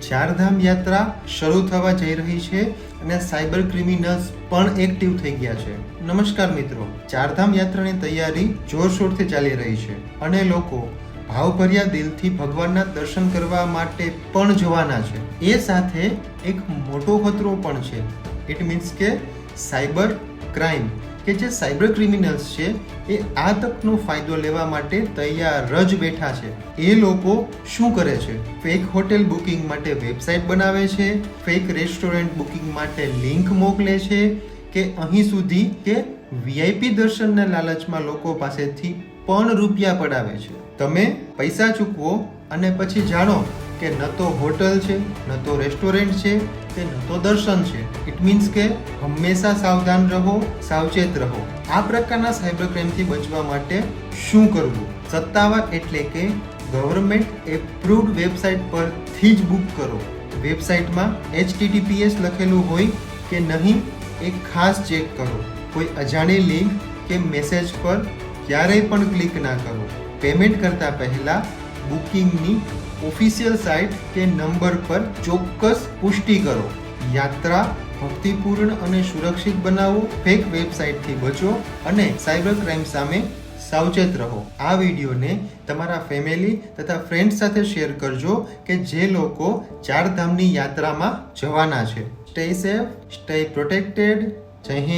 ચારધામ યાત્રા શરૂ થવા જઈ રહી છે અને સાયબર ક્રિમિનલ્સ પણ એક્ટિવ થઈ ગયા છે. નમસ્કાર મિત્રો, ચારધામ યાત્રાની તૈયારી જોરશોરથી ચાલી રહી છે અને લોકો ભાવભર્યા દિલથી ભગવાનના દર્શન કરવા માટે પણ જવાના છે. એ સાથે એક મોટો ખતરો પણ છે. ઇટ મીન્સ કે સાયબર ક્રાઇમ, કે જે સાયબર ક્રિમિનલ્સ છે એ આ તકનો ફાયદો લેવા માટે તૈયાર જ બેઠા છે. એ લોકો શું કરે છે? ફેક હોટેલ બુકિંગ માટે વેબસાઇટ બનાવે છે, ફેક રેસ્ટોરન્ટ બુકિંગ માટે લિંક મોકલે છે, કે અહીં સુધી કે વીઆઈપી દર્શનના લાલચમાં લોકો પાસેથી પણ રૂપિયા પડાવે છે. તમે પૈસા ચૂકવો અને પછી જાણો કે ન તો હોટલ છે, ન તો રેસ્ટોરન્ટ છે, કે ન તો દર્શન છે. ઇટ મીન્સ કે હંમેશા સાવધાન રહો, સાવચેત રહો. આ પ્રકારના સાયબર ક્રાઇમથી બચવા માટે શું કરવું? સત્તાવાર એટલે કે ગવર્મેન્ટ એપ્રુવડ વેબસાઇટ પરથી જ બુક કરો. વેબસાઇટમાં HTTPS લખેલું હોય કે નહીં એ ખાસ ચેક કરો. કોઈ અજાણી લિંક કે મેસેજ પર ક્યારેય પણ ક્લિક ના કરો. પેમેન્ટ કરતા પહેલા બુકિંગની ઓફિશિયલ સાઇટ કે નંબર પર ચોક્કસ પુષ્ટિ કરો. યાત્રા ભક્તિપૂર્ણ અને સુરક્ષિત બનાવો. ફેક વેબસાઇટથી બચો અને સાયબર ક્રાઇમ સામે સાવચેત રહો. આ વિડીયોને તમારા ફેમિલી તથા ફ્રેન્ડ્સ સાથે શેર કરજો કે જે લોકો ચારધામની યાત્રામાં જવાના છે. Stay safe, stay protected. જય હિન્દ.